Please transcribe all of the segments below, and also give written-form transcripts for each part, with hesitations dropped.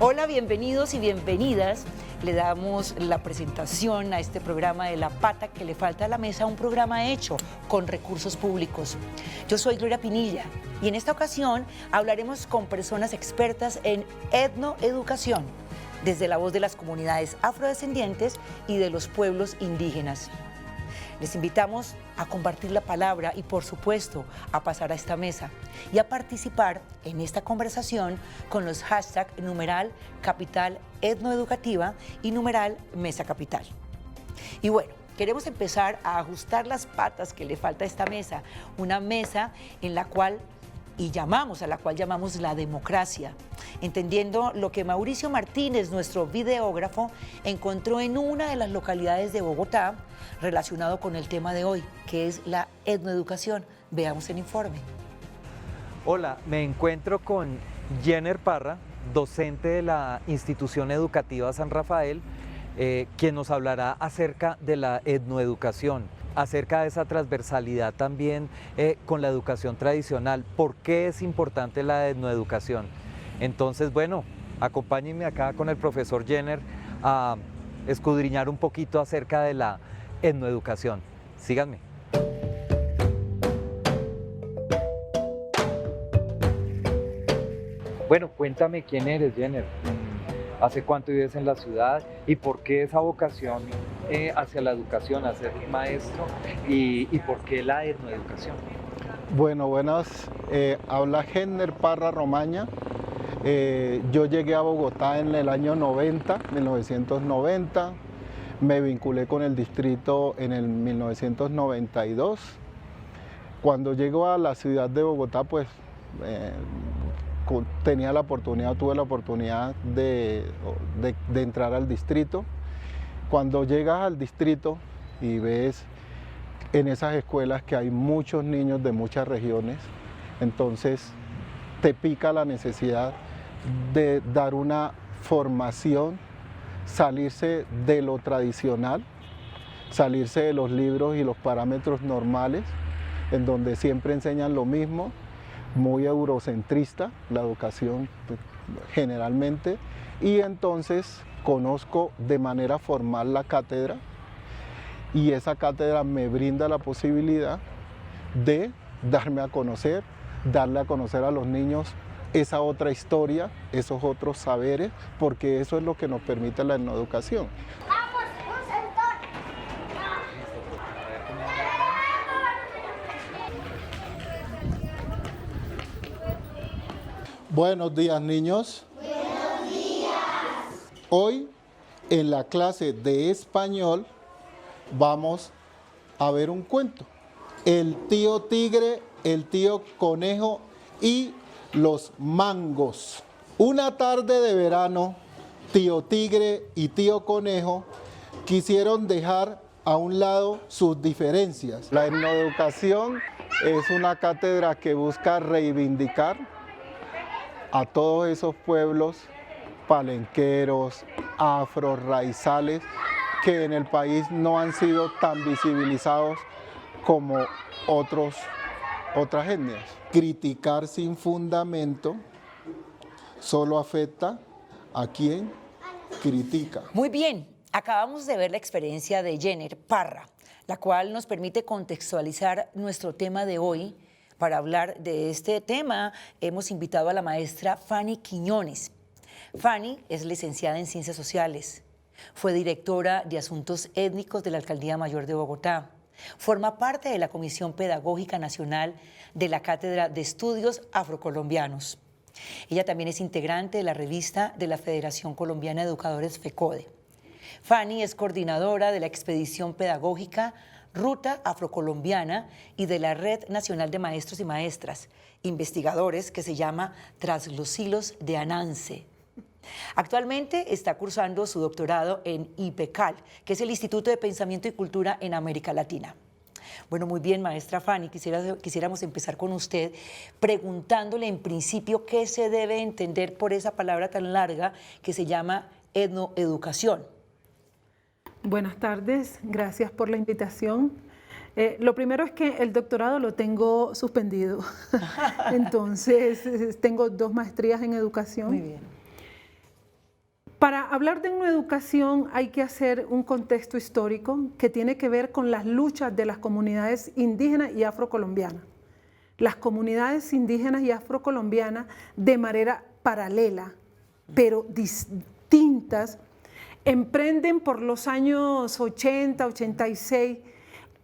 Hola, bienvenidos y bienvenidas. Le damos la presentación a este programa de La Pata que le falta a la mesa, un programa hecho con recursos públicos. Yo soy Gloria Pinilla y en esta ocasión hablaremos con personas expertas en etnoeducación, desde la voz de las comunidades afrodescendientes y de los pueblos indígenas. Les invitamos a compartir la palabra y, por supuesto, a pasar a esta mesa y a participar en esta conversación con los hashtags numeral Capital Etnoeducativa y numeral Mesa Capital. Y bueno, queremos empezar a ajustar las patas que le falta a esta mesa, una mesa en la cual a la cual llamamos la democracia, entendiendo lo que Mauricio Martínez, nuestro videógrafo, encontró en una de las localidades de Bogotá relacionado con el tema de hoy, que es la etnoeducación. Veamos el informe. Hola, me encuentro con Jenner Parra, docente de la Institución Educativa San Rafael, quien nos hablará acerca de la etnoeducación, acerca de esa transversalidad también con la educación tradicional. ¿Por qué es importante la etnoeducación? Entonces, bueno, acompáñenme acá con el profesor Jenner a escudriñar un poquito acerca de la etnoeducación. Síganme. Bueno, cuéntame quién eres, Jenner. ¿Hace cuánto vives en la ciudad y por qué esa vocación hacia la educación, a ser maestro y por qué la etnoeducación? Bueno, buenas. Habla Jenner Parra Romaña. Yo llegué a Bogotá en el año 1990. Me vinculé con el distrito en el 1992. Cuando llego a la ciudad de Bogotá, pues tuve la oportunidad de entrar al distrito. Cuando llegas al distrito y ves en esas escuelas que hay muchos niños de muchas regiones, entonces te pica la necesidad de dar una formación, salirse de lo tradicional, salirse de los libros y los parámetros normales, en donde siempre enseñan lo mismo, muy eurocentrista la educación generalmente, y entonces conozco de manera formal la cátedra y esa cátedra me brinda la posibilidad de darme a conocer, darle a conocer a los niños esa otra historia, esos otros saberes, porque eso es lo que nos permite la etnoeducación. Buenos días, niños. Buenos días. Hoy, en la clase de español, vamos a ver un cuento. El tío tigre, el tío conejo y los mangos. Una tarde de verano, tío tigre y tío conejo quisieron dejar a un lado sus diferencias. La etnoeducación es una cátedra que busca reivindicar a todos esos pueblos palenqueros, afro, raizales, que en el país no han sido tan visibilizados como otras etnias. Criticar sin fundamento solo afecta a quien critica. Muy bien, acabamos de ver la experiencia de Jenner Parra, la cual nos permite contextualizar nuestro tema de hoy. Para hablar de este tema hemos invitado a la maestra Fanny Quiñones. Fanny es licenciada en Ciencias Sociales, fue directora de Asuntos Étnicos de la Alcaldía Mayor de Bogotá, forma parte de la Comisión Pedagógica Nacional de la Cátedra de Estudios Afrocolombianos. Ella también es integrante de la revista de la Federación Colombiana de Educadores FECODE. Fanny es coordinadora de la expedición pedagógica Ruta Afrocolombiana y de la Red Nacional de Maestros y Maestras, investigadores, que se llama Tras los Hilos de Ananse. Actualmente está cursando su doctorado en IPECAL, que es el Instituto de Pensamiento y Cultura en América Latina. Bueno, muy bien, maestra Fanny, quisiéramos empezar con usted preguntándole en principio qué se debe entender por esa palabra tan larga que se llama etnoeducación. Buenas tardes, gracias por la invitación. Lo primero es que el doctorado lo tengo suspendido, entonces tengo 2 maestrías en educación. Muy bien. Para hablar de una educación hay que hacer un contexto histórico que tiene que ver con las luchas de las comunidades indígenas y afrocolombianas. Las comunidades indígenas y afrocolombianas, de manera paralela, pero distintas, emprenden por los años 80, 86,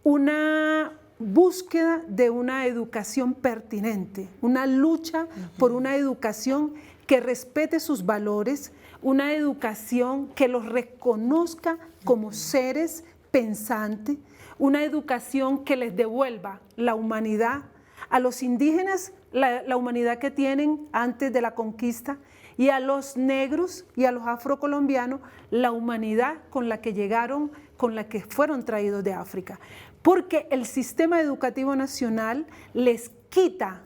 una búsqueda de una educación pertinente, una lucha por una educación que respete sus valores, una educación que los reconozca como seres pensantes, una educación que les devuelva la humanidad a los indígenas, la humanidad que tienen antes de la conquista, y a los negros y a los afrocolombianos la humanidad con la que llegaron, con la que fueron traídos de África. Porque el sistema educativo nacional les quita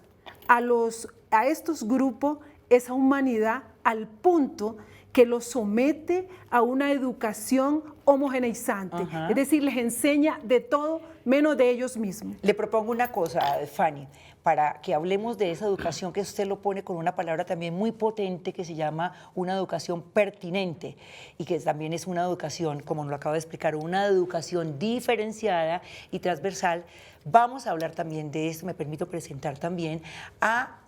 a estos grupos esa humanidad al punto que los somete a una educación homogeneizante. Ajá. Es decir, les enseña de todo menos de ellos mismos. Le propongo una cosa, Fanny, para que hablemos de esa educación que usted lo pone con una palabra también muy potente que se llama una educación pertinente y que también es una educación, como nos lo acaba de explicar, una educación diferenciada y transversal. Vamos a hablar también de esto, me permito presentar también a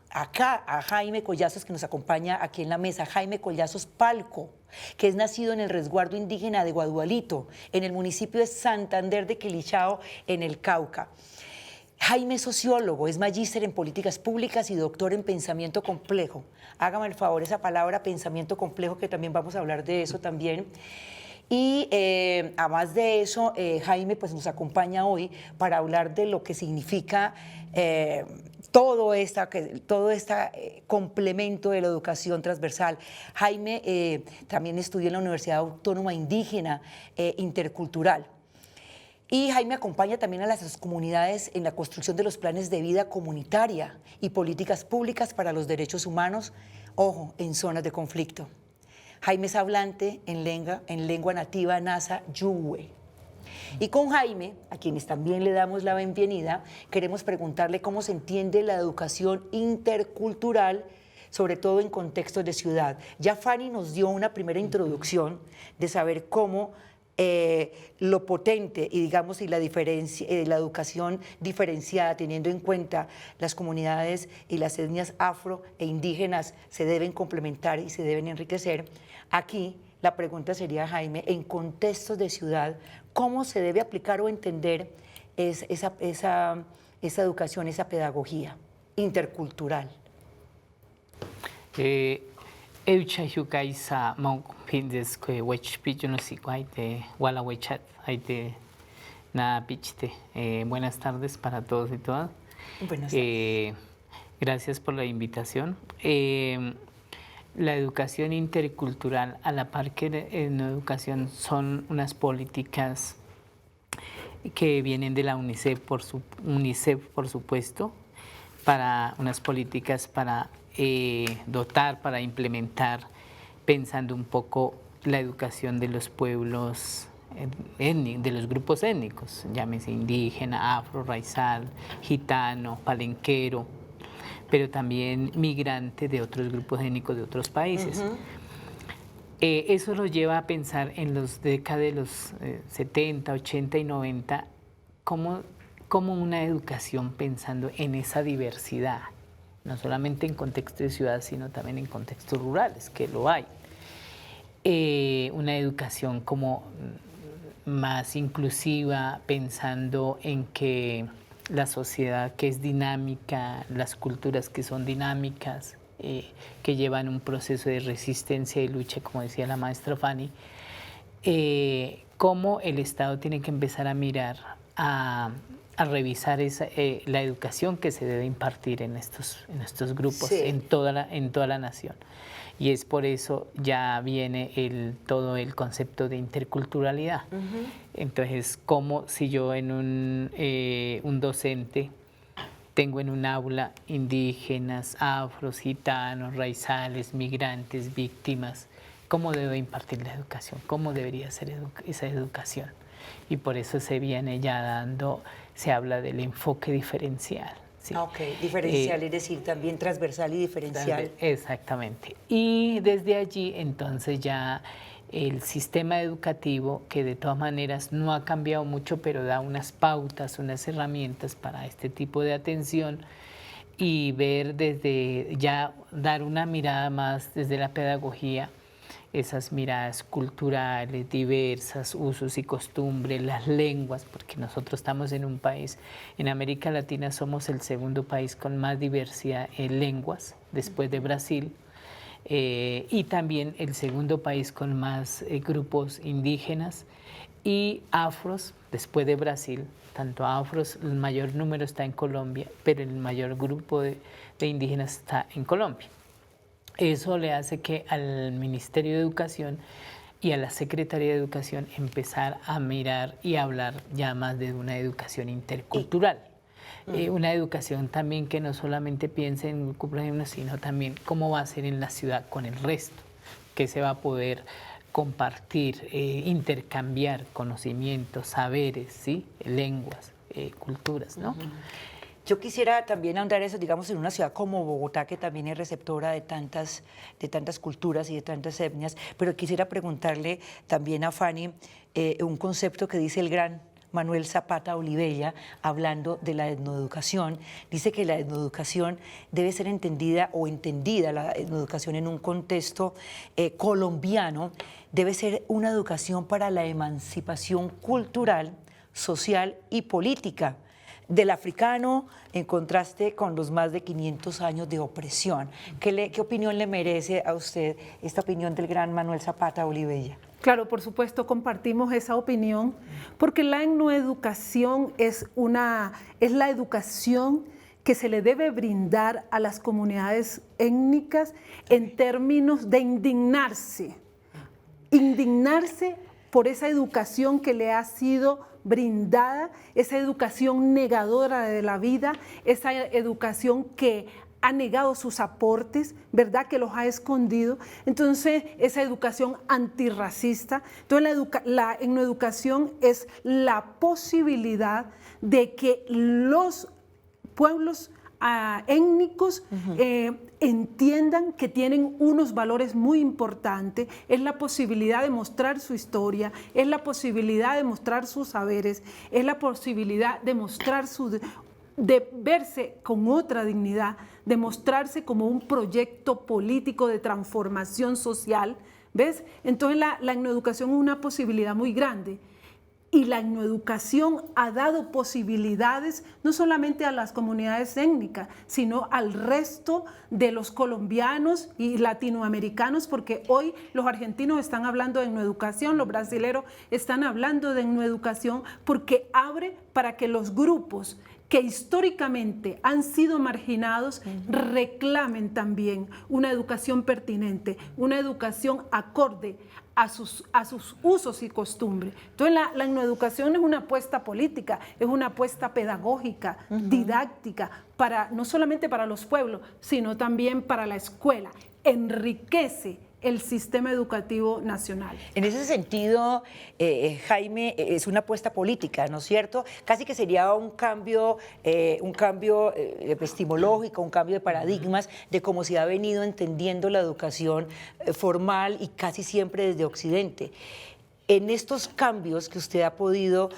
Jaime Collazos, que nos acompaña aquí en la mesa. Jaime Collazos Palco, que es nacido en el resguardo indígena de Guadualito, en el municipio de Santander de Quilichao, en el Cauca. Jaime es sociólogo, es magíster en políticas públicas y doctor en pensamiento complejo. Hágame el favor, esa palabra pensamiento complejo, que también vamos a hablar de eso también. Y además de eso, Jaime pues, nos acompaña hoy para hablar de lo que significa todo este complemento de la educación transversal. Jaime también estudió en la Universidad Autónoma Indígena Intercultural. Y Jaime acompaña también a las comunidades en la construcción de los planes de vida comunitaria y políticas públicas para los derechos humanos, ojo, en zonas de conflicto. Jaime es hablante en lengua nativa nasa yuwe. Y con Jaime, a quienes también le damos la bienvenida, queremos preguntarle cómo se entiende la educación intercultural, sobre todo en contextos de ciudad. Ya Fanny nos dio una primera introducción de saber cómo lo potente y digamos y la educación diferenciada, teniendo en cuenta las comunidades y las etnias afro e indígenas, se deben complementar y se deben enriquecer. Aquí la pregunta sería, Jaime, en contextos de ciudad, ¿cómo se debe aplicar o entender esa educación, esa pedagogía intercultural? Eucha Yukaisa Mount Pindes que Wechpicho no Siguaite, Wala Wechat, Aite Na Pichte. Buenas tardes para todos y todas. Buenas tardes. Gracias por la invitación. La educación intercultural, a la par que en educación, son unas políticas que vienen de la UNICEF, por supuesto, para unas políticas para dotar, para implementar, pensando un poco la educación de los pueblos, de los grupos étnicos, llámese indígena, afro, raizal, gitano, palenquero, pero también migrante de otros grupos étnicos de otros países. Eso nos lleva a pensar en los décadas de los 70, 80 y 90, como una educación pensando en esa diversidad, no solamente en contexto de ciudad, sino también en contextos rurales, que lo hay. Una educación como más inclusiva, pensando en que la sociedad que es dinámica, las culturas que son dinámicas, que llevan un proceso de resistencia y lucha, como decía la maestra Fanny, cómo el Estado tiene que empezar a mirar, a revisar la educación que se debe impartir en estos grupos, sí, en toda la nación. Y es por eso ya viene todo el concepto de interculturalidad. Entonces, como si yo en un docente tengo en un aula indígenas, afros, gitanos, raizales, migrantes, víctimas, ¿cómo debo impartir la educación? ¿Cómo debería ser esa educación? Y por eso se viene ya se habla del enfoque diferencial, Sí. Ah, ok, diferencial, es decir, también transversal y diferencial. Exactamente. Y desde allí, entonces, ya el sistema educativo, que de todas maneras no ha cambiado mucho, pero da unas pautas, unas herramientas para este tipo de atención, y ver desde, ya dar una mirada más desde la pedagogía, esas miradas culturales, diversas, usos y costumbres, las lenguas, porque nosotros estamos en un país, en América Latina somos el segundo país con más diversidad en lenguas, después de Brasil, y también el segundo país con más grupos indígenas y afros, después de Brasil. Tanto afros, el mayor número está en Colombia, pero el mayor grupo de indígenas está en Colombia. Eso le hace que al Ministerio de Educación y a la Secretaría de Educación empezar a mirar y hablar ya más de una educación intercultural. Una educación también que no solamente piense en cumpleaños, sino también cómo va a ser en la ciudad con el resto, que se va a poder compartir, intercambiar conocimientos, saberes, ¿sí? Lenguas, culturas, ¿no? Yo quisiera también ahondar eso, digamos, en una ciudad como Bogotá, que también es receptora de tantas culturas y de tantas etnias, pero quisiera preguntarle también a Fanny un concepto que dice el gran Manuel Zapata Olivella, hablando de la etnoeducación. Dice que la etnoeducación debe ser entendida la etnoeducación en un contexto colombiano, debe ser una educación para la emancipación cultural, social y política del africano, en contraste con los más de 500 años de opresión. ¿Qué opinión le merece a usted esta opinión del gran Manuel Zapata Olivella? Claro, por supuesto, compartimos esa opinión, porque la etnoeducación es la educación que se le debe brindar a las comunidades étnicas en términos de indignarse por esa educación que le ha sido brindada, esa educación negadora de la vida, esa educación que ha negado sus aportes, ¿verdad? Que los ha escondido. Entonces, esa educación antirracista. Entonces, la etnoeducación es la posibilidad de que los pueblos étnicos entiendan que tienen unos valores muy importantes, es la posibilidad de mostrar su historia, es la posibilidad de mostrar sus saberes, es la posibilidad de mostrar de verse con otra dignidad, de mostrarse como un proyecto político de transformación social, ¿ves? Entonces la etnoeducación es una posibilidad muy grande. Y la etnoeducación ha dado posibilidades no solamente a las comunidades étnicas, sino al resto de los colombianos y latinoamericanos, porque hoy los argentinos están hablando de etnoeducación, los brasileños están hablando de etnoeducación, porque abre para que los grupos que históricamente han sido marginados reclamen también una educación pertinente, una educación acorde a sus usos y costumbres. Entonces la etnoeducación es una apuesta política, es una apuesta pedagógica, didáctica, no solamente para los pueblos, sino también para la escuela. Enriquece el sistema educativo nacional. En ese sentido, Jaime, es una apuesta política, ¿no es cierto? Casi que sería un cambio epistemológico, un cambio de paradigmas de cómo se ha venido entendiendo la educación formal y casi siempre desde Occidente. En estos cambios que usted ha podido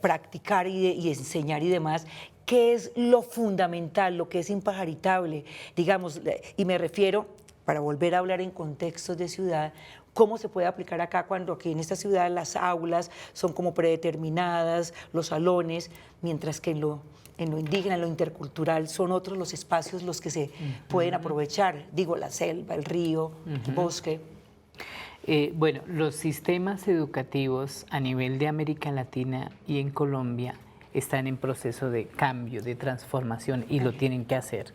practicar y enseñar y demás, ¿qué es lo fundamental, lo que es impajaritable? Digamos, y me refiero, para volver a hablar en contextos de ciudad, cómo se puede aplicar acá cuando aquí en esta ciudad las aulas son como predeterminadas, los salones, mientras que en lo indígena, en lo intercultural, son otros los espacios los que se pueden aprovechar, digo, la selva, el río, el bosque. Bueno, los sistemas educativos a nivel de América Latina y en Colombia están en proceso de cambio, de transformación, y lo tienen que hacer.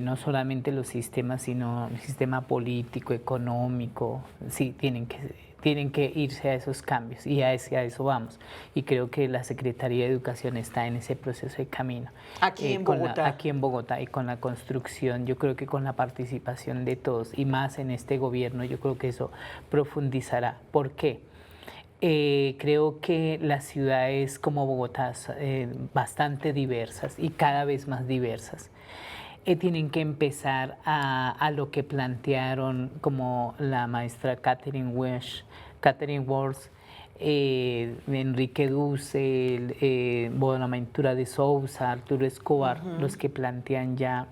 No solamente los sistemas, sino el sistema político, económico, sí, tienen que irse a esos cambios, y hacia eso vamos. Y creo que la Secretaría de Educación está en ese proceso de camino. Aquí en Bogotá. Aquí en Bogotá, y con la construcción, yo creo que con la participación de todos, y más en este gobierno, yo creo que eso profundizará. ¿Por qué? Creo que las ciudades como Bogotá, bastante diversas y cada vez más diversas, tienen que empezar a lo que plantearon como la maestra Catherine Walsh, Enrique Dussel, Bonaventura de Sousa, Arturo Escobar, los que plantean ya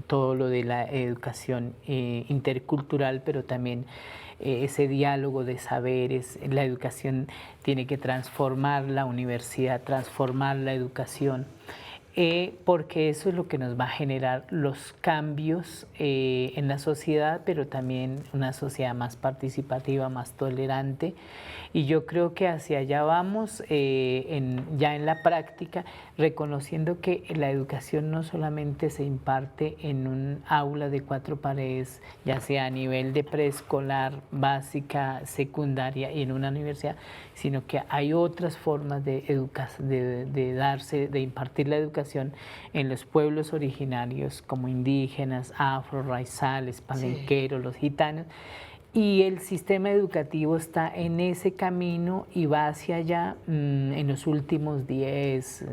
todo lo de la educación intercultural, pero también ese diálogo de saberes. La educación tiene que transformar la universidad, transformar la educación, porque eso es lo que nos va a generar los cambios en la sociedad, pero también una sociedad más participativa, más tolerante. Y yo creo que hacia allá vamos ya en la práctica, reconociendo que la educación no solamente se imparte en un aula de 4 paredes, ya sea a nivel de preescolar, básica, secundaria y en una universidad, sino que hay otras formas de impartir la educación en los pueblos originarios como indígenas, afro, raizales, palenqueros, los gitanos. Y el sistema educativo está en ese camino y va hacia allá en los últimos 10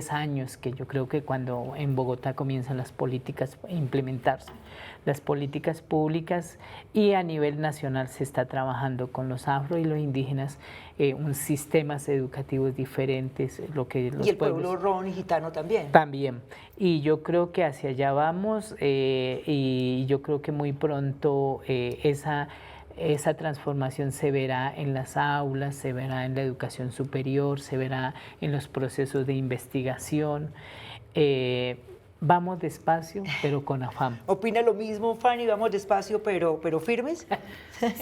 años, que yo creo que cuando en Bogotá comienzan las políticas a implementarse, las políticas públicas, y a nivel nacional se está trabajando con los afro y los indígenas, sistemas educativos diferentes. Y el pueblo ron y gitano también. También. Y yo creo que hacia allá vamos, y yo creo que muy pronto esa transformación se verá en las aulas, se verá en la educación superior, se verá en los procesos de investigación. Vamos despacio, pero con afán. ¿Opina lo mismo, Fanny? ¿Vamos despacio, pero firmes?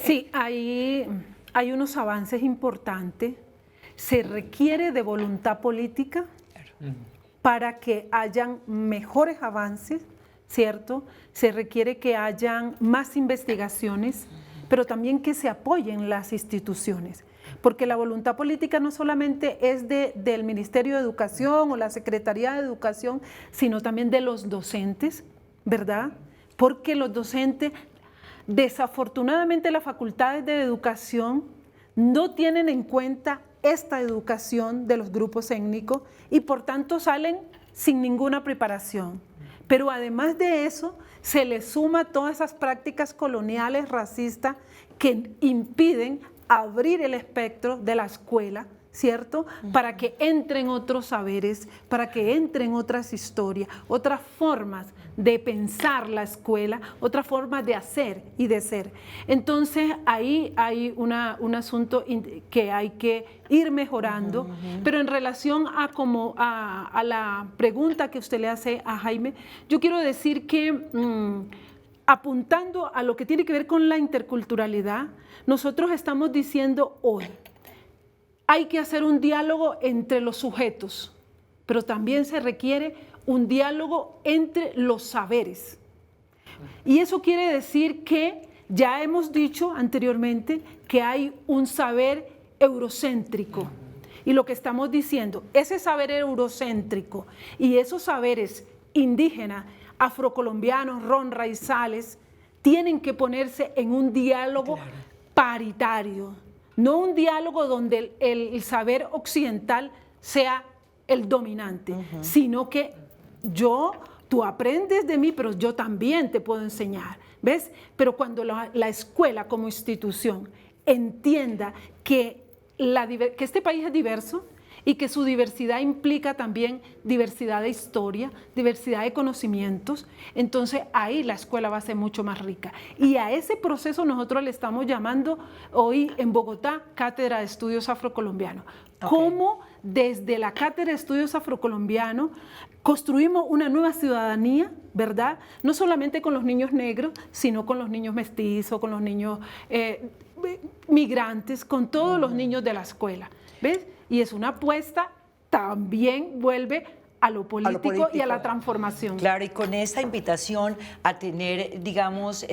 Sí, hay unos avances importantes. Se requiere de voluntad política para que hayan mejores avances, ¿cierto? Se requiere que hayan más investigaciones, pero también que se apoyen las instituciones. Porque la voluntad política no solamente es del Ministerio de Educación o la Secretaría de Educación, sino también de los docentes, ¿verdad? Porque los docentes, desafortunadamente las facultades de educación no tienen en cuenta esta educación de los grupos étnicos y por tanto salen sin ninguna preparación. Pero además de eso, se le suma todas esas prácticas coloniales, racistas, que impiden abrir el espectro de la escuela, ¿cierto? Para que entren otros saberes, para que entren otras historias, otras formas de pensar la escuela, otras formas de hacer y de ser. Entonces, ahí hay un asunto que hay que ir mejorando, pero en relación a la pregunta que usted le hace a Jaime, yo quiero decir que apuntando a lo que tiene que ver con la interculturalidad, nosotros estamos diciendo hoy, hay que hacer un diálogo entre los sujetos, pero también se requiere un diálogo entre los saberes. Y eso quiere decir que ya hemos dicho anteriormente que hay un saber eurocéntrico. Y lo que estamos diciendo, ese saber eurocéntrico y esos saberes indígenas, afrocolombianos, ron, raizales, tienen que ponerse en un diálogo paritario, no un diálogo donde el saber occidental sea el dominante, sino que tú aprendes de mí, pero yo también te puedo enseñar, ¿ves? Pero cuando la escuela como institución entienda que este país es diverso y que su diversidad implica también diversidad de historia, diversidad de conocimientos, entonces ahí la escuela va a ser mucho más rica. Y a ese proceso nosotros le estamos llamando hoy en Bogotá Cátedra de Estudios Afrocolombianos. Cómo desde la Cátedra de Estudios Afrocolombianos construimos una nueva ciudadanía, ¿verdad? No solamente con los niños negros, sino con los niños mestizos, con los niños migrantes, con todos los niños de la escuela, ¿ves? Y es una apuesta, también vuelve a lo político y a la transformación. Claro, y con esta invitación a tener, digamos,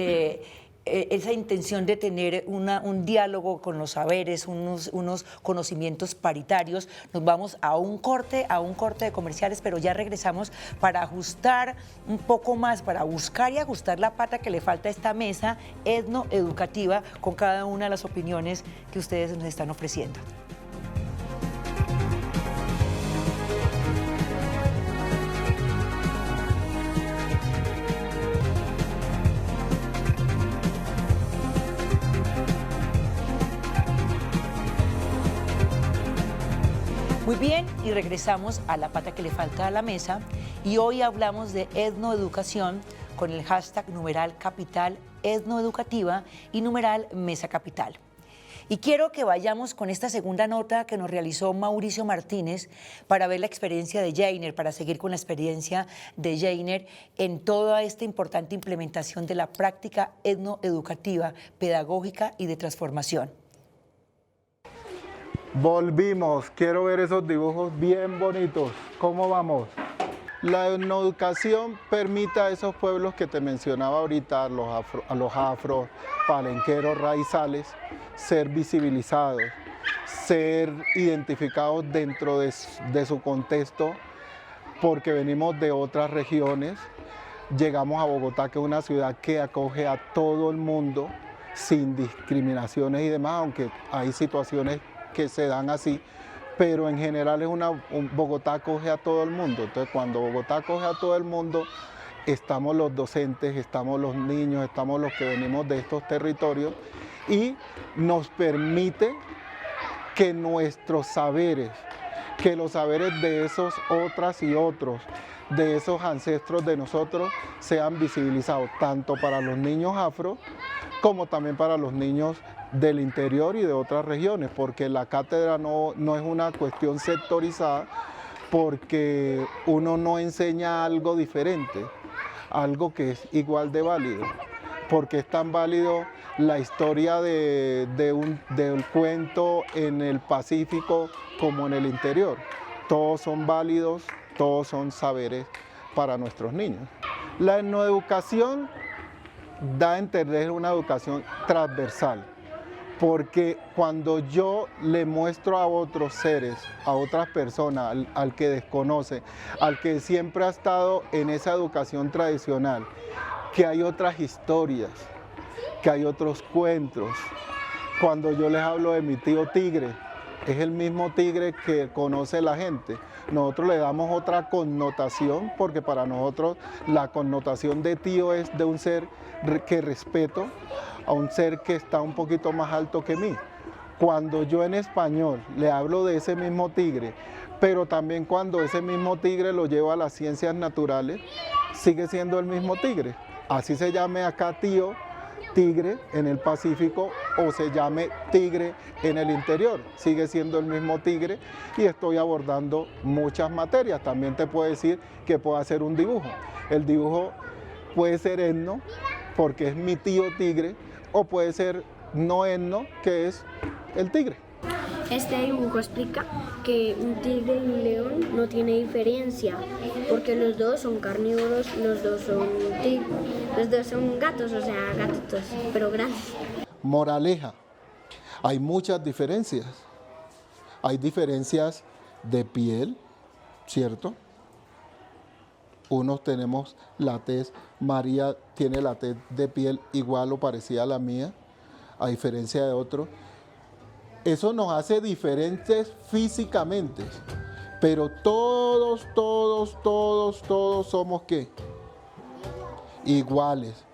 esa intención de tener un diálogo con los saberes, unos conocimientos paritarios. Nos vamos a un corte de comerciales, pero ya regresamos para ajustar un poco más, para buscar y ajustar la pata que le falta a esta mesa etnoeducativa con cada una de las opiniones que ustedes nos están ofreciendo. Muy bien, y regresamos a la pata que le falta a la mesa, y hoy hablamos de etnoeducación con el hashtag numeral capital etnoeducativa y numeral mesa capital. Y quiero que vayamos con esta segunda nota que nos realizó Mauricio Martínez para ver la experiencia de Jainer, para seguir con la experiencia de Jainer en toda esta importante implementación de la práctica etnoeducativa, pedagógica y de transformación. Volvimos, quiero ver esos dibujos bien bonitos. ¿Cómo vamos? La etnoeducación permite a esos pueblos que te mencionaba ahorita, a los afros, palenqueros, raizales, ser visibilizados, ser identificados dentro de su contexto, porque venimos de otras regiones. Llegamos a Bogotá, que es una ciudad que acoge a todo el mundo, sin discriminaciones y demás, aunque hay situaciones que se dan así, pero en general Bogotá acoge a todo el mundo. Entonces, cuando Bogotá acoge a todo el mundo, estamos los docentes, estamos los niños, estamos los que venimos de estos territorios, y nos permite que nuestros saberes, que los saberes de esos otras y otros, de esos ancestros de nosotros, sean visibilizados, tanto para los niños afro, como también para los niños del interior y de otras regiones, porque la cátedra no es una cuestión sectorizada, porque uno no enseña algo diferente, algo que es igual de válido, porque es tan válido la historia del cuento en el Pacífico como en el interior. Todos son válidos, todos son saberes para nuestros niños. La etnoeducación da a entender una educación transversal, porque cuando yo le muestro a otros seres, a otras personas, al que desconoce, al que siempre ha estado en esa educación tradicional, que hay otras historias, que hay otros cuentos. Cuando yo les hablo de mi tío tigre, es el mismo tigre que conoce la gente. Nosotros le damos otra connotación, porque para nosotros la connotación de tío es de un ser que respeto, a un ser que está un poquito más alto que mí. Cuando yo en español le hablo de ese mismo tigre, pero también cuando ese mismo tigre lo llevo a las ciencias naturales, sigue siendo el mismo tigre. Así se llame acá tío, tigre en el Pacífico, o se llame tigre en el interior, sigue siendo el mismo tigre, y estoy abordando muchas materias. También te puedo decir que puedo hacer un dibujo. El dibujo puede ser etno, porque es mi tío tigre, o puede ser no etno, que es el tigre. Este dibujo explica que un tigre y un león no tiene diferencia, porque los dos son carnívoros, los dos son gatos, o sea, gatitos, pero grandes. Moraleja, hay muchas diferencias. Hay diferencias de piel, ¿cierto? Unos tenemos la tez, María tiene la tez de piel igual o parecida a la mía, a diferencia de otros. Eso nos hace diferentes físicamente, pero todos somos ¿qué? Iguales.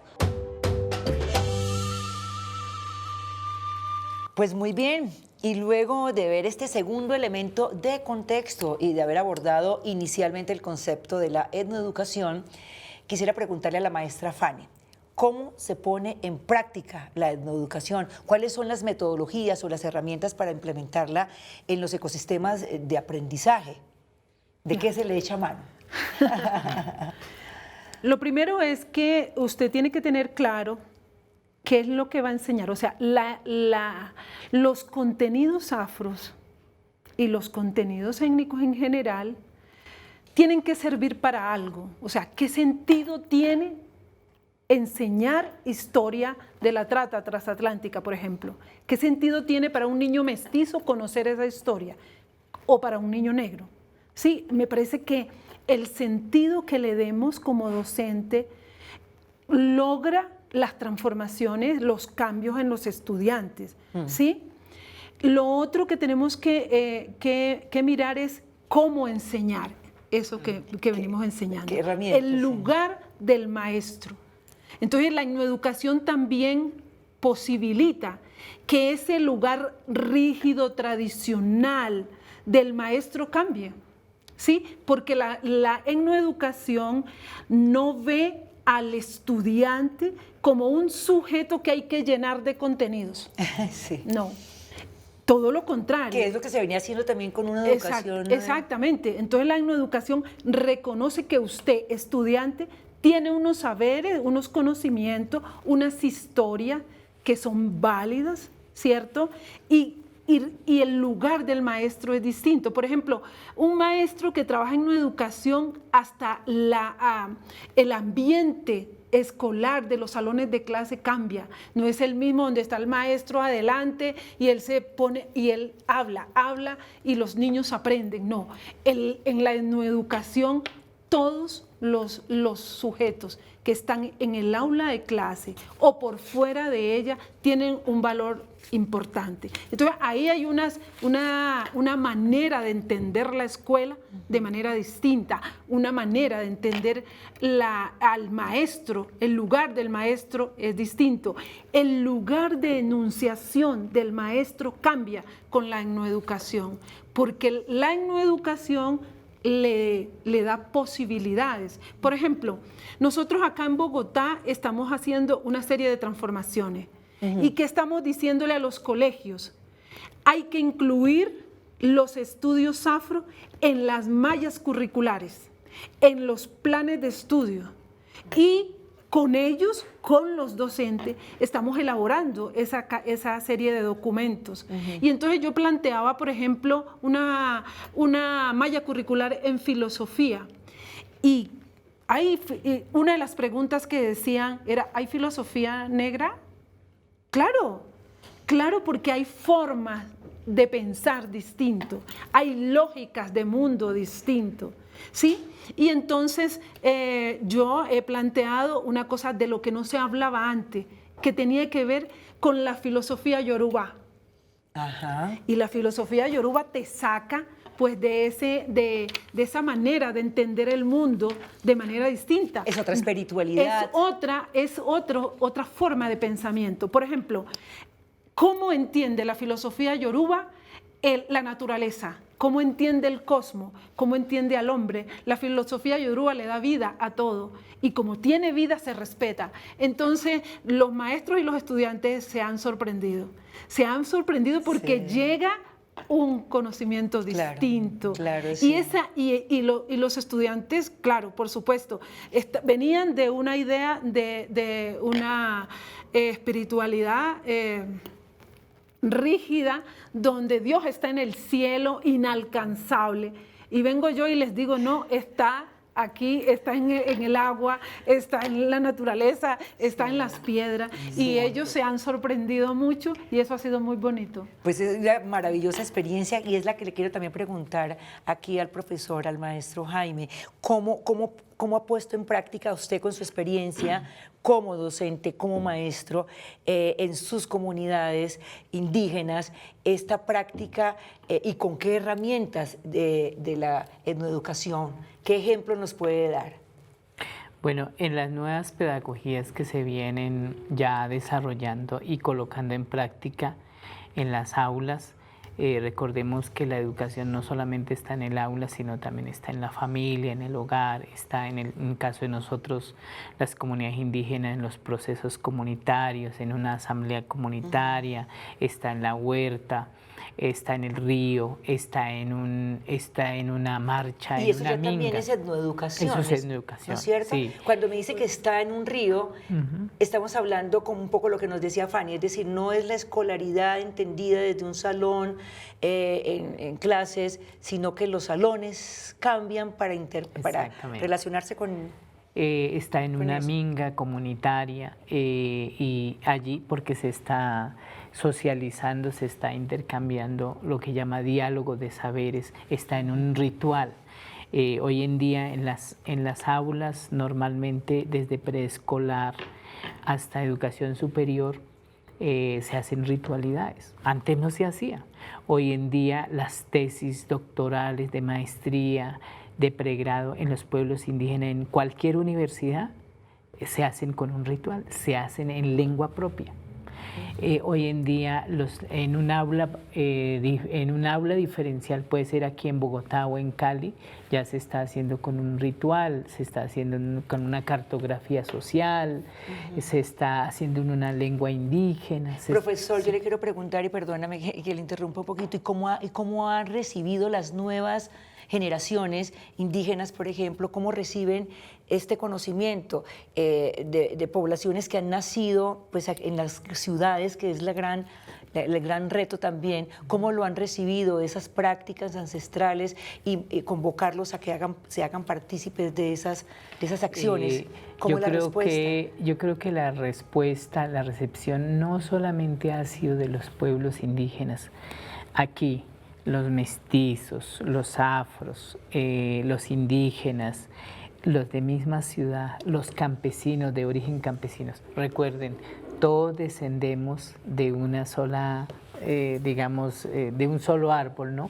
Pues muy bien, y luego de ver este segundo elemento de contexto y de haber abordado inicialmente el concepto de la etnoeducación, quisiera preguntarle a la maestra Fanny, ¿cómo se pone en práctica la etnoeducación? ¿Cuáles son las metodologías o las herramientas para implementarla en los ecosistemas de aprendizaje? ¿De qué se le echa mano? Lo primero es que usted tiene que tener claro qué es lo que va a enseñar. O sea, los contenidos afros y los contenidos étnicos en general tienen que servir para algo. O sea, ¿qué sentido tiene enseñar historia de la trata transatlántica, por ejemplo. ¿Qué sentido tiene para un niño mestizo conocer esa historia? O para un niño negro. Sí, me parece que el sentido que le demos como docente logra las transformaciones, los cambios en los estudiantes. ¿Sí? Lo otro que tenemos que mirar es cómo enseñar eso que venimos enseñando. ¿Qué herramientas? El lugar del maestro. Entonces la etnoeducación también posibilita que ese lugar rígido, tradicional del maestro cambie, ¿sí? Porque la etnoeducación no ve al estudiante como un sujeto que hay que llenar de contenidos. Sí. No, todo lo contrario. Que es lo que se venía haciendo también con una educación. Exactamente. Entonces la etnoeducación reconoce que usted, estudiante, tiene unos saberes, unos conocimientos, unas historias que son válidas, ¿cierto? Y el lugar del maestro es distinto. Por ejemplo, un maestro que trabaja en una educación, hasta el ambiente escolar de los salones de clase cambia. No es el mismo donde está el maestro adelante y él se pone y él habla y los niños aprenden. No, en la etnoeducación todos los sujetos que están en el aula de clase o por fuera de ella tienen un valor importante. Entonces ahí hay una manera de entender la escuela de manera distinta, una manera de entender al maestro, el lugar del maestro es distinto. El lugar de enunciación del maestro cambia con la etnoeducación, porque la etnoeducación le da posibilidades. Por ejemplo, nosotros acá en Bogotá estamos haciendo una serie de transformaciones. ¿Y qué estamos diciéndole a los colegios? Hay que incluir los estudios afro en las mallas curriculares, en los planes de estudio. Y con ellos, con los docentes, estamos elaborando esa serie de documentos. Y entonces yo planteaba, por ejemplo, una malla curricular en filosofía. Y una de las preguntas que decían era, ¿hay filosofía negra? Claro, porque hay formas de pensar distinto, hay lógicas de mundo distinto, ¿sí? Y entonces yo he planteado una cosa de lo que no se hablaba antes, que tenía que ver con la filosofía yoruba. Ajá. Y la filosofía yoruba te saca pues de esa manera de entender el mundo de manera distinta. Es otra espiritualidad. Es otra forma de pensamiento. Por ejemplo, ¿cómo entiende la filosofía yoruba la naturaleza? ¿Cómo entiende el cosmos? ¿Cómo entiende al hombre? La filosofía yoruba le da vida a todo y como tiene vida se respeta. Entonces los maestros y los estudiantes se han sorprendido. Se han sorprendido porque llega un conocimiento distinto. Claro, sí. Y los estudiantes, claro, por supuesto, venían de una idea de una espiritualidad rígida, donde Dios está en el cielo, inalcanzable. Y vengo yo y les digo, no, está aquí, está en el agua, está en la naturaleza, está en las piedras. Y ellos se han sorprendido mucho y eso ha sido muy bonito. Pues es una maravillosa experiencia y es la que le quiero también preguntar aquí al profesor, al maestro Jaime. ¿Cómo ha puesto en práctica usted con su experiencia como docente, como maestro, en sus comunidades indígenas esta práctica y con qué herramientas de la etnoeducación? ¿Qué ejemplo nos puede dar? Bueno, en las nuevas pedagogías que se vienen ya desarrollando y colocando en práctica en las aulas, recordemos que la educación no solamente está en el aula, sino también está en la familia, en el hogar, está en el caso de nosotros, las comunidades indígenas, en los procesos comunitarios, en una asamblea comunitaria, está en la huerta, está en el río, está en una marcha, y en una minga. Y eso también es etnoeducación. Eso es etnoeducación, ¿no es cierto? sí. Cuando me dice que está en un río, estamos hablando como un poco lo que nos decía Fanny, es decir, no es la escolaridad entendida desde un salón en clases, sino que los salones cambian para relacionarse con está en una minga comunitaria y allí porque se está socializando, se está intercambiando lo que llama diálogo de saberes, está en un ritual. Hoy en día en las aulas, normalmente desde preescolar hasta educación superior, se hacen ritualidades. Antes no se hacía. Hoy en día las tesis doctorales de maestría, de pregrado en los pueblos indígenas, en cualquier universidad, se hacen con un ritual, se hacen en lengua propia. Hoy en día en un aula diferencial, puede ser aquí en Bogotá o en Cali, ya se está haciendo con un ritual, se está haciendo con una cartografía social, se está haciendo en una lengua indígena. Profesor, yo le quiero preguntar, y perdóname que le interrumpa un poquito, ¿y cómo han recibido las nuevas generaciones indígenas, por ejemplo, cómo reciben este conocimiento de poblaciones que han nacido pues, en las ciudades, que es el gran reto también, cómo lo han recibido esas prácticas ancestrales y convocarlos a que se hagan partícipes de esas acciones? ¿Cómo es la respuesta? Yo creo que la recepción no solamente ha sido de los pueblos indígenas. Aquí, los mestizos, los afros, los indígenas, los de misma ciudad, los campesinos, de origen campesinos. Recuerden, todos descendemos de una sola, de un solo árbol, ¿no?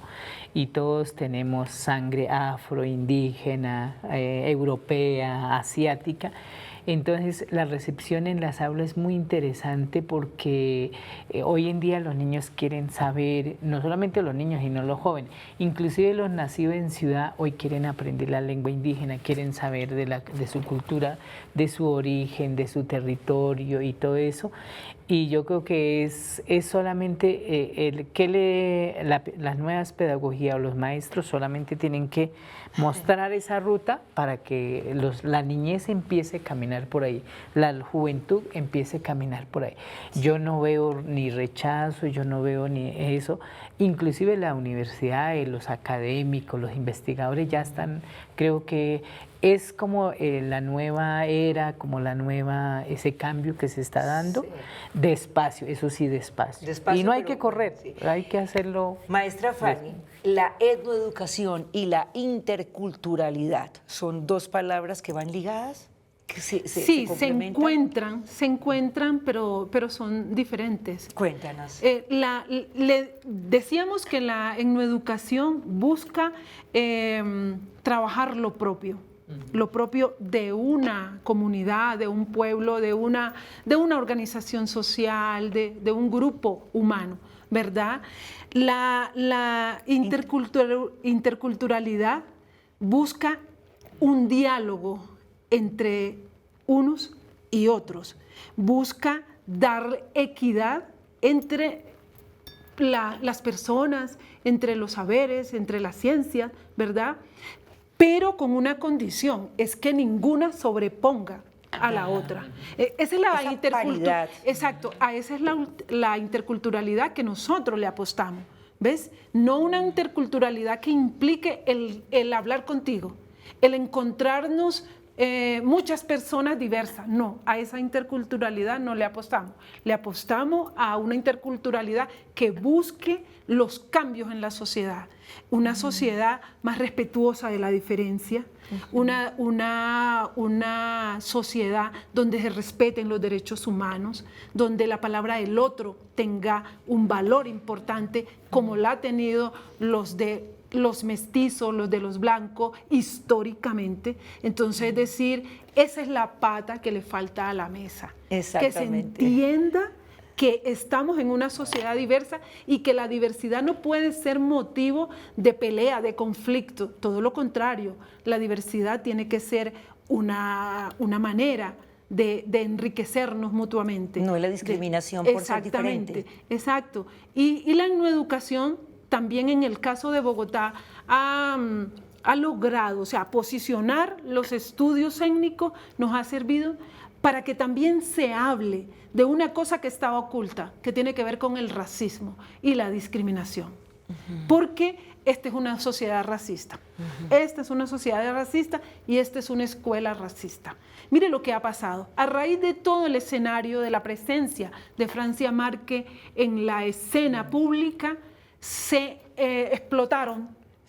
Y todos tenemos sangre afro, indígena, europea, asiática. Entonces, la recepción en las aulas es muy interesante porque hoy en día los niños quieren saber, no solamente los niños, sino los jóvenes, inclusive los nacidos en ciudad, hoy quieren aprender la lengua indígena, quieren saber de su cultura, de su origen, de su territorio y todo eso. Y yo creo que es solamente las nuevas pedagogías o los maestros solamente tienen que mostrar esa ruta para que la niñez empiece a caminar por ahí, la juventud empiece a caminar por ahí. Yo no veo ni rechazo, yo no veo ni eso. Inclusive la universidad, los académicos, los investigadores ya están, creo que es como la nueva era, como ese cambio que se está dando, sí. Despacio, eso sí, despacio. Y no hay que correr, sí. Hay que hacerlo. Maestra Fanny, la etnoeducación y la interculturalidad, ¿son dos palabras que van ligadas? Sí, se encuentran, pero son diferentes. Cuéntanos. Decíamos que la etnoeducación busca trabajar lo propio de una comunidad, de un pueblo, de una organización social, de un grupo humano, ¿verdad? La interculturalidad busca un diálogo entre unos y otros, busca dar equidad entre las personas, entre los saberes, entre las ciencias, ¿verdad? Pero con una condición, es que ninguna sobreponga a la otra. Esa es la interculturalidad. Exacto, esa es la interculturalidad que nosotros le apostamos, ¿ves? No una interculturalidad que implique el hablar contigo, el encontrarnos muchas personas diversas. No, a esa interculturalidad no le apostamos. Le apostamos a una interculturalidad que busque los cambios en la sociedad. Una sociedad más respetuosa de la diferencia, una sociedad donde se respeten los derechos humanos, donde la palabra del otro tenga un valor importante como la ha tenido los mestizos, los de los blancos, históricamente. Entonces, es decir, esa es la pata que le falta a la mesa. Exactamente. Que se entienda que estamos en una sociedad diversa y que la diversidad no puede ser motivo de pelea, de conflicto. Todo lo contrario, la diversidad tiene que ser una manera de enriquecernos mutuamente. No es la discriminación por ser diferente. Exacto. Y la etnoeducación también en el caso de Bogotá ha logrado, o sea, posicionar los estudios étnicos nos ha servido para que también se hable de una cosa que estaba oculta, que tiene que ver con el racismo y la discriminación. porque esta es una sociedad racista. Esta es una sociedad racista y esta es una escuela racista. Mire lo que ha pasado. A raíz de todo el escenario de la presencia de Francia Márquez en la escena pública, se explotaron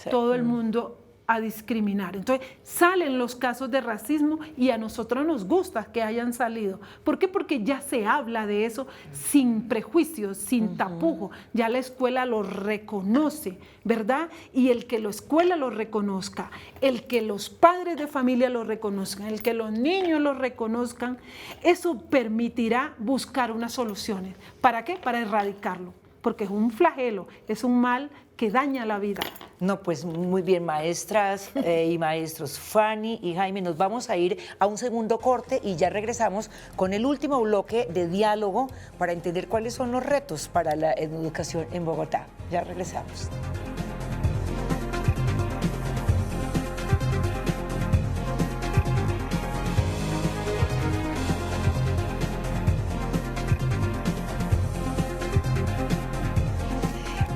todo el mundo a discriminar. Entonces salen los casos de racismo y a nosotros nos gusta que hayan salido. ¿Por qué? Porque ya se habla de eso sin prejuicios, sin tapujos. Ya la escuela lo reconoce, ¿verdad? Y el que la escuela lo reconozca, el que los padres de familia lo reconozcan, el que los niños lo reconozcan, eso permitirá buscar unas soluciones. ¿Para qué? Para erradicarlo. Porque es un flagelo, es un mal que daña la vida. No, pues muy bien, maestras y maestros. Fanny y Jaime, nos vamos a ir a un segundo corte y ya regresamos con el último bloque de diálogo para entender cuáles son los retos para la educación en Bogotá. Ya regresamos.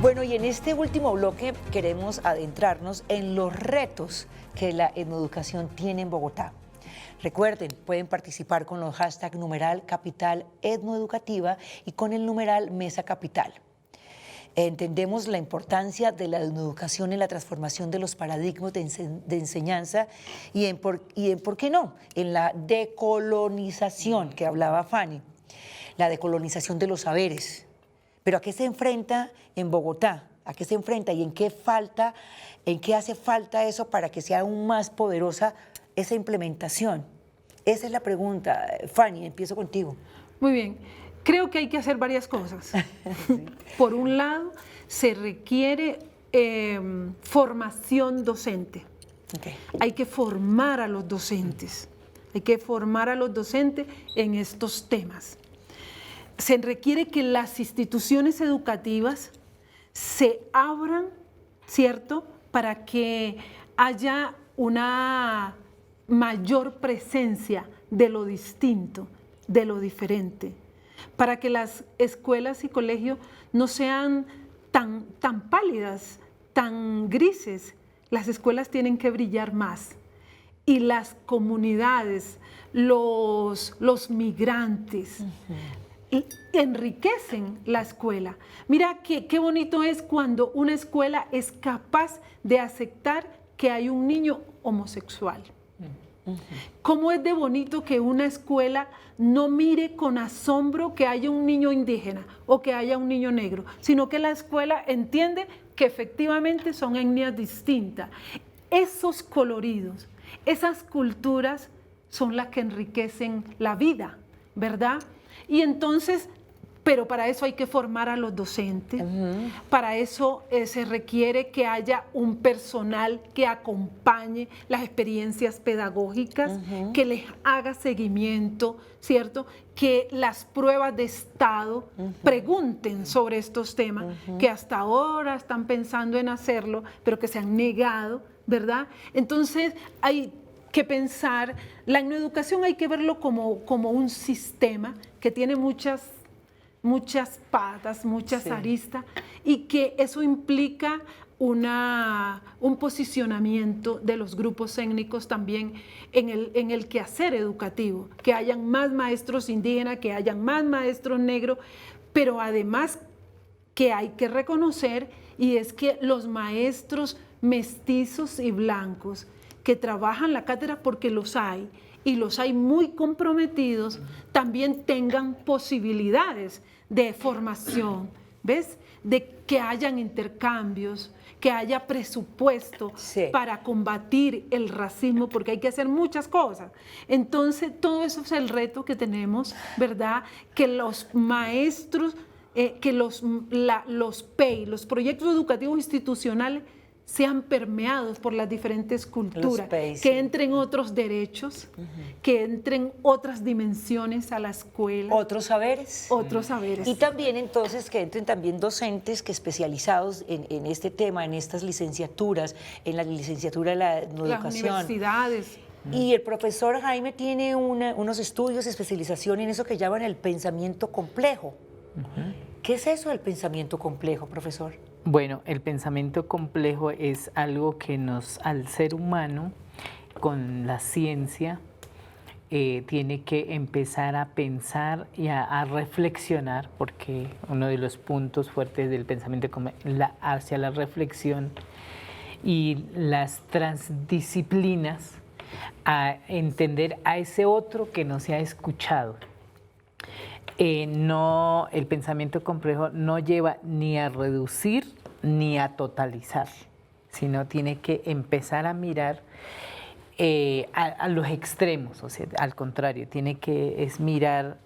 Bueno, y en este último bloque queremos adentrarnos en los retos que la etnoeducación tiene en Bogotá. Recuerden, pueden participar con los hashtag numeral capital etnoeducativa y con el numeral mesa capital. Entendemos la importancia de la etnoeducación en la transformación de los paradigmas de enseñanza y en ¿por qué no?, en la decolonización que hablaba Fanny, la decolonización de los saberes. Pero ¿a qué se enfrenta en Bogotá? ¿A qué se enfrenta y en qué hace falta eso para que sea aún más poderosa esa implementación? Esa es la pregunta. Fanny, empiezo contigo. Muy bien. Creo que hay que hacer varias cosas. Sí. Por un lado, se requiere formación docente. Okay. Hay que formar a los docentes. Hay que formar a los docentes en estos temas. Se requiere que las instituciones educativas se abran, ¿cierto?, para que haya una mayor presencia de lo distinto, de lo diferente, para que las escuelas y colegios no sean tan pálidas, tan grises. Las escuelas tienen que brillar más y las comunidades, los migrantes, enriquecen la escuela. Mira qué bonito es cuando una escuela es capaz de aceptar que hay un niño homosexual. ¿Cómo es de bonito que una escuela no mire con asombro que haya un niño indígena o que haya un niño negro, sino que la escuela entiende que efectivamente son etnias distintas? Esos coloridos, esas culturas son las que enriquecen la vida, ¿verdad? Y entonces, pero para eso hay que formar a los docentes, para eso se requiere que haya un personal que acompañe las experiencias pedagógicas, que les haga seguimiento, ¿cierto? Que las pruebas de estado pregunten sobre estos temas, que hasta ahora están pensando en hacerlo, pero que se han negado, ¿verdad? Entonces hay que pensar, la etnoeducación hay que verlo como un sistema que tiene muchas patas, muchas aristas, y que eso implica un posicionamiento de los grupos étnicos también en el quehacer educativo, que hayan más maestros indígenas, que hayan más maestros negros, pero además que hay que reconocer, y es que los maestros mestizos y blancos que trabajan la cátedra, porque los hay, y los hay muy comprometidos, también tengan posibilidades de formación, ¿ves? De que hayan intercambios, que haya presupuesto para combatir el racismo, porque hay que hacer muchas cosas. Entonces, todo eso es el reto que tenemos, ¿verdad? Que los maestros, que los PEI, los proyectos educativos institucionales, sean permeados por las diferentes culturas, que entren otros derechos, que entren otras dimensiones a la escuela. Otros saberes. Otros saberes. Y también entonces que entren también docentes que especializados en este tema, en estas licenciaturas, en la licenciatura de la educación. Las universidades. Y el profesor Jaime tiene unos estudios, especialización en eso que llaman el pensamiento complejo. ¿Qué es eso del pensamiento complejo, profesor? Bueno, el pensamiento complejo es algo que al ser humano, con la ciencia, tiene que empezar a pensar y a reflexionar, porque uno de los puntos fuertes del pensamiento hacia la reflexión y las transdisciplinas, a entender a ese otro que no se ha escuchado. El pensamiento complejo no lleva ni a reducir ni a totalizar, sino tiene que empezar a mirar a los extremos, o sea, al contrario, es mirar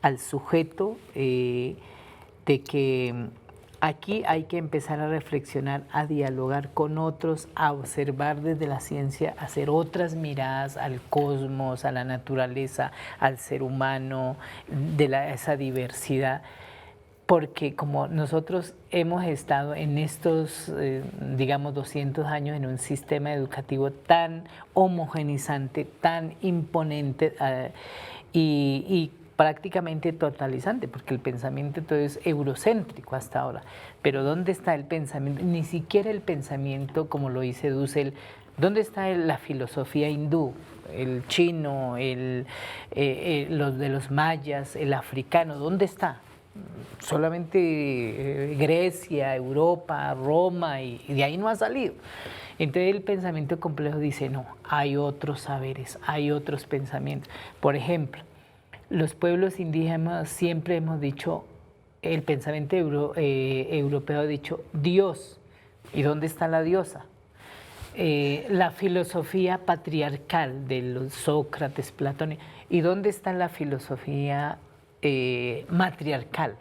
al sujeto, de que aquí hay que empezar a reflexionar, a dialogar con otros, a observar desde la ciencia, a hacer otras miradas al cosmos, a la naturaleza, al ser humano, esa diversidad. Porque como nosotros hemos estado en estos, digamos, 200 años en un sistema educativo tan homogenizante, tan imponente y prácticamente totalizante, porque el pensamiento todo es eurocéntrico hasta ahora. Pero ¿dónde está el pensamiento? Ni siquiera el pensamiento, como lo dice Dussel, ¿dónde está la filosofía hindú? El chino, los de los mayas, el africano, ¿dónde está? Solamente Grecia, Europa, Roma, y de ahí no ha salido. Entonces el pensamiento complejo dice, no, hay otros saberes, hay otros pensamientos. Por ejemplo, los pueblos indígenas siempre hemos dicho, el pensamiento europeo ha dicho Dios. ¿Y dónde está la diosa? La filosofía patriarcal de los Sócrates, Platón. ¿Y dónde está la filosofía matriarcal?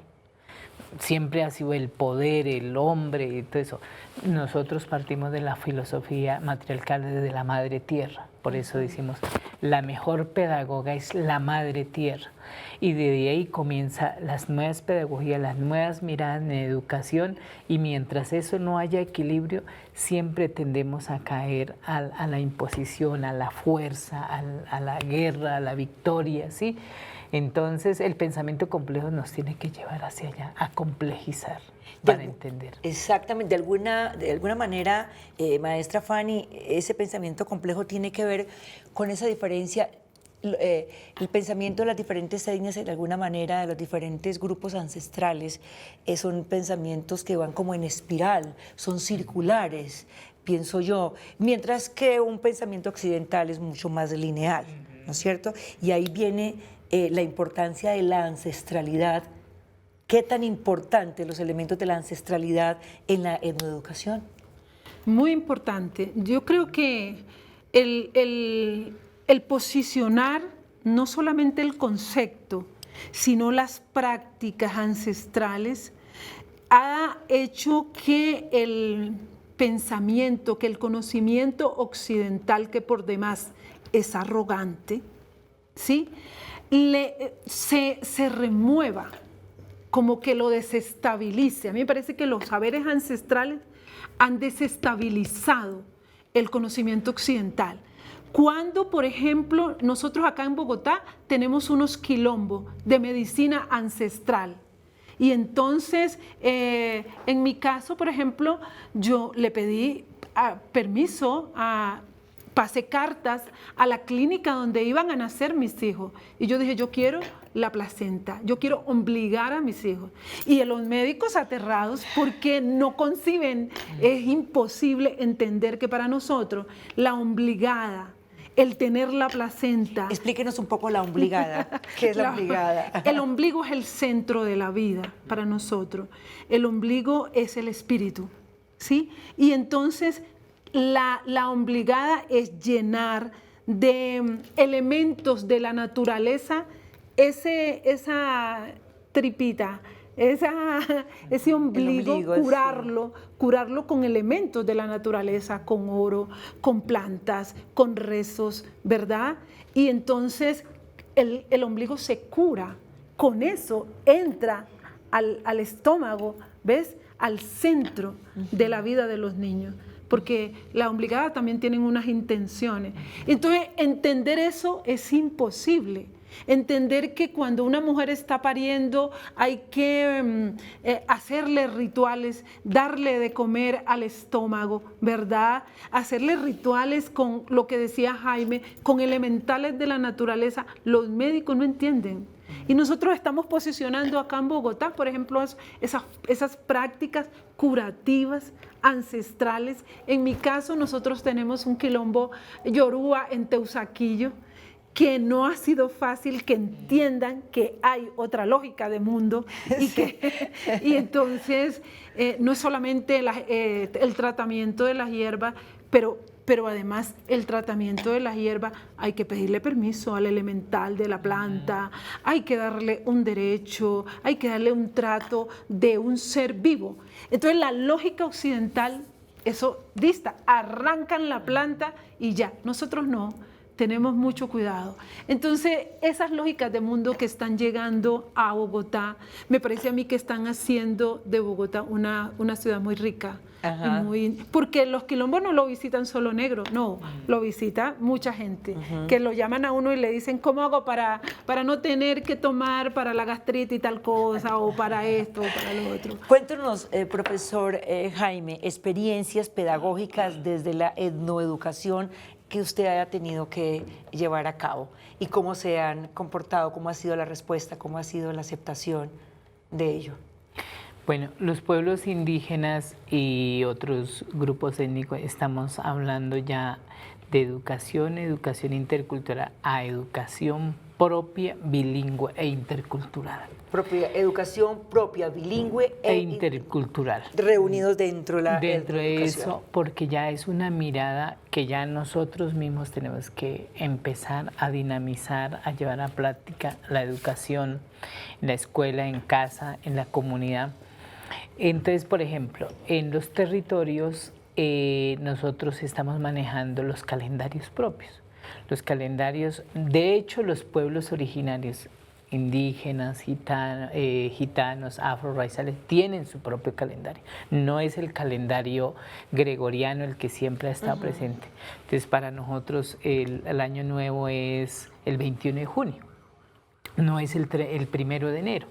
Siempre ha sido el poder, el hombre y todo eso. Nosotros partimos de la filosofía matriarcal desde la madre tierra. Por eso decimos, la mejor pedagoga es la madre tierra. Y de ahí comienzan las nuevas pedagogías, las nuevas miradas en educación, y mientras eso no haya equilibrio, siempre tendemos a caer a la imposición, a la fuerza, a la guerra, a la victoria, ¿sí? Entonces el pensamiento complejo nos tiene que llevar hacia allá, a complejizar para entender. Exactamente, de alguna manera, maestra Fanny, ese pensamiento complejo tiene que ver con esa diferencia, el pensamiento de las diferentes etnias, de alguna manera, de los diferentes grupos ancestrales, son pensamientos que van como en espiral, son circulares, pienso yo, mientras que un pensamiento occidental es mucho más lineal, ¿no es cierto? Y ahí viene la importancia de la ancestralidad. ¿Qué tan importante los elementos de la ancestralidad en la etnoeducación? Muy importante. Yo creo que el posicionar no solamente el concepto, sino las prácticas ancestrales, ha hecho que el pensamiento, que el conocimiento occidental, que por demás es arrogante, ¿sí?, se remueva, como que lo desestabilice. A mí me parece que los saberes ancestrales han desestabilizado el conocimiento occidental. Cuando, por ejemplo, nosotros acá en Bogotá tenemos unos quilombos de medicina ancestral. Y entonces, en mi caso, por ejemplo, yo le pedí permiso pasé cartas a la clínica donde iban a nacer mis hijos. Y yo dije, yo quiero la placenta, yo quiero obligar a mis hijos. Y los médicos aterrados porque no conciben, es imposible entender que para nosotros la obligada, el tener la placenta. Explíquenos un poco la obligada. ¿Qué es la obligada? El ombligo es el centro de la vida para nosotros. El ombligo es el espíritu, ¿sí? Y entonces la obligada es llenar de elementos de la naturaleza esa tripita, ese ombligo, curarlo con elementos de la naturaleza, con oro, con plantas, con rezos, ¿verdad? Y entonces el ombligo se cura, con eso entra al estómago, ¿ves?, al centro de la vida de los niños, porque la obligada también tienen unas intenciones. Entonces, entender eso es imposible. Entender que cuando una mujer está pariendo hay que hacerle rituales, darle de comer al estómago, ¿verdad? Hacerle rituales con lo que decía Jaime, con elementales de la naturaleza. Los médicos no entienden. Y nosotros estamos posicionando acá en Bogotá, por ejemplo, esas prácticas curativas, ancestrales. En mi caso, nosotros tenemos un quilombo yoruba en Teusaquillo, que no ha sido fácil que entiendan que hay otra lógica de mundo y entonces no es solamente el tratamiento de las hierbas, pero además el tratamiento de la hierba hay que pedirle permiso al elemental de la planta, hay que darle un derecho, hay que darle un trato de un ser vivo. Entonces la lógica occidental, eso dista, arrancan la planta y ya, nosotros no. Tenemos mucho cuidado. Entonces, esas lógicas de mundo que están llegando a Bogotá, me parece a mí que están haciendo de Bogotá una ciudad muy rica. Porque los quilombos no lo visitan solo negros, no, lo visita mucha gente, que lo llaman a uno y le dicen, ¿cómo hago para no tener que tomar para la gastritis y tal cosa, o para esto, o para lo otro? Cuéntenos, profesor Jaime, experiencias pedagógicas desde la etnoeducación que usted haya tenido que llevar a cabo y cómo se han comportado, cómo ha sido la respuesta, cómo ha sido la aceptación de ello. Bueno, los pueblos indígenas y otros grupos étnicos estamos hablando ya de educación intercultural a educación propia, bilingüe e intercultural. Educación propia, bilingüe e intercultural. Reunidos dentro de la Dentro de educación. eso, porque ya es una mirada que ya nosotros mismos tenemos que empezar a dinamizar, a llevar a práctica la educación en la escuela, en casa, en la comunidad. Entonces, por ejemplo, en los territorios nosotros estamos manejando los calendarios propios. Los calendarios, de hecho, los pueblos originarios, indígenas, gitanos, afro-raizales, tienen su propio calendario. No es el calendario gregoriano el que siempre ha estado presente. Entonces, para nosotros el año nuevo es el 21 de junio, no es el 1 de enero.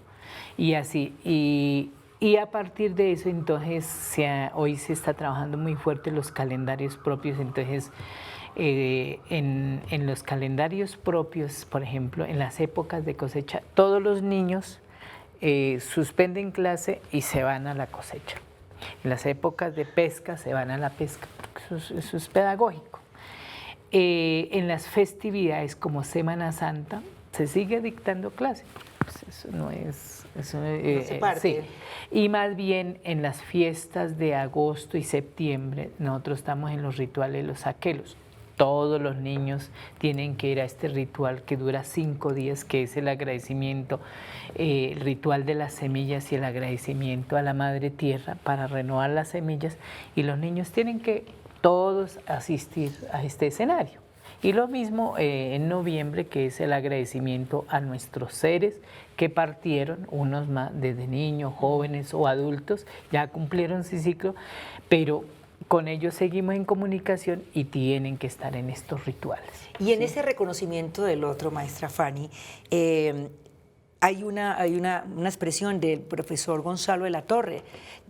Y así, y a partir de eso, entonces, hoy se está trabajando muy fuerte los calendarios propios. Entonces, en los calendarios propios, por ejemplo, en las épocas de cosecha, todos los niños suspenden clase y se van a la cosecha. En las épocas de pesca se van a la pesca, porque eso es pedagógico. En las festividades como Semana Santa se sigue dictando clase. Pues eso no es... Eso, no se parte. Sí. Y más bien en las fiestas de agosto y septiembre, nosotros estamos en los rituales de los aquelos. Todos los niños tienen que ir a este ritual que dura 5 días, que es el agradecimiento, el ritual de las semillas y el agradecimiento a la Madre Tierra para renovar las semillas. Y los niños tienen que todos asistir a este escenario. Y lo mismo en noviembre, que es el agradecimiento a nuestros seres que partieron, unos más desde niños, jóvenes o adultos, ya cumplieron su ciclo, pero con ellos seguimos en comunicación y tienen que estar en estos rituales. Y en ese reconocimiento del otro, maestra Fanny, hay una expresión del profesor Gonzalo de la Torre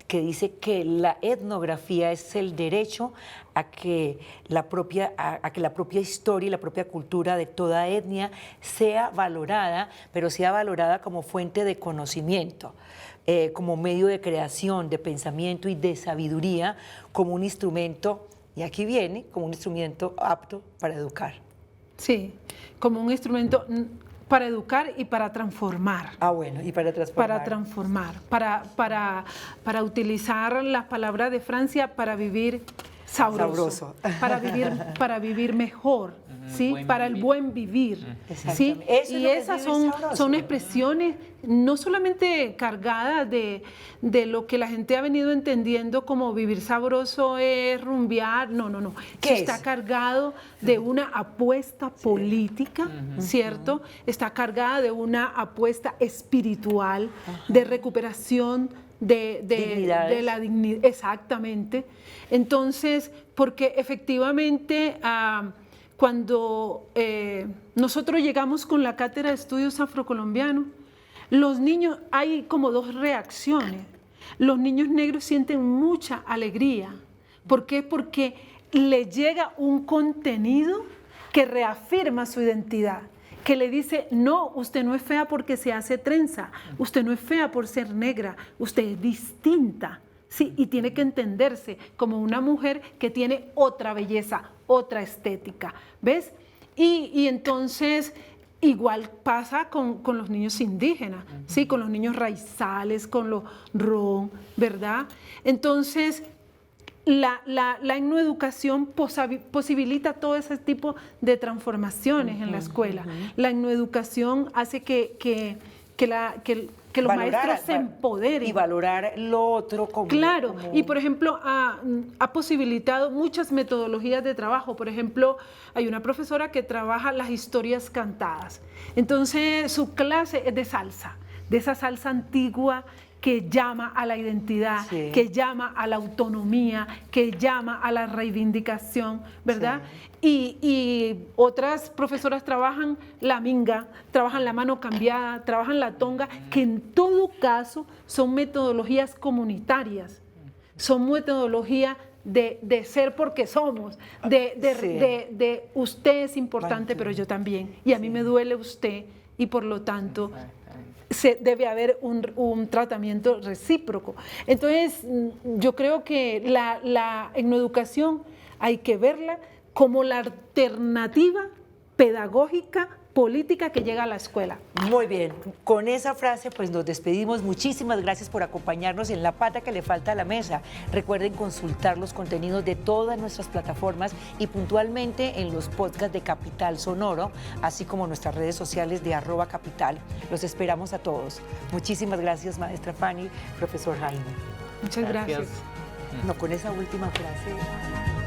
que dice que la etnografía es el derecho a que la propia historia y la propia cultura de toda etnia sea valorada, pero sea valorada como fuente de conocimiento, como medio de creación, de pensamiento y de sabiduría, como un instrumento, y aquí viene, como un instrumento apto para educar. Sí, como un instrumento para educar y para transformar. Ah, bueno, y para transformar. Para transformar, para utilizar las palabras de Francia para vivir sabroso. Para vivir mejor, ¿sí? Para el buen vivir, ¿sí? Y esas son expresiones no solamente cargadas de lo que la gente ha venido entendiendo como vivir sabroso es rumbear, no. ¿Qué está es? cargado de una apuesta política, ¿cierto? Está cargada de una apuesta espiritual, de recuperación de la dignidad. Exactamente. Entonces, porque efectivamente cuando nosotros llegamos con la Cátedra de Estudios Afrocolombianos, los niños, hay como dos reacciones. Los niños negros sienten mucha alegría. ¿Por qué? Porque les llega un contenido que reafirma su identidad, que le dice, no, usted no es fea porque se hace trenza, usted no es fea por ser negra, usted es distinta. Sí, y tiene que entenderse como una mujer que tiene otra belleza, otra estética, ¿ves? Y entonces igual pasa con los niños indígenas, ¿sí? Con los niños raizales, con los ron, ¿verdad? Entonces, la etnoeducación posibilita todo ese tipo de transformaciones en la escuela. La etnoeducación hace que los maestros se empoderen. Y valorar lo otro como... Claro, y por ejemplo, ha posibilitado muchas metodologías de trabajo. Por ejemplo, hay una profesora que trabaja las historias cantadas. Entonces, su clase es de salsa, de esa salsa antigua que llama a la identidad, sí, que llama a la autonomía, que llama a la reivindicación, ¿verdad? Sí. Y otras profesoras trabajan la minga, trabajan la mano cambiada, trabajan la tonga, que en todo caso son metodologías comunitarias, son metodologías de ser porque somos, de usted es importante, pero yo también, y a mí me duele usted, y por lo tanto debe haber un tratamiento recíproco. Entonces, yo creo que la etnoeducación hay que verla como la alternativa pedagógica política que llega a la escuela. Muy bien, con esa frase pues nos despedimos. Muchísimas gracias por acompañarnos en La Pata que le falta a la mesa. Recuerden consultar los contenidos de todas nuestras plataformas y puntualmente en los podcasts de Capital Sonoro, así como nuestras redes sociales de @capital. Los esperamos a todos. Muchísimas gracias, maestra Fanny, profesor Jaime. Muchas gracias. No, con esa última frase...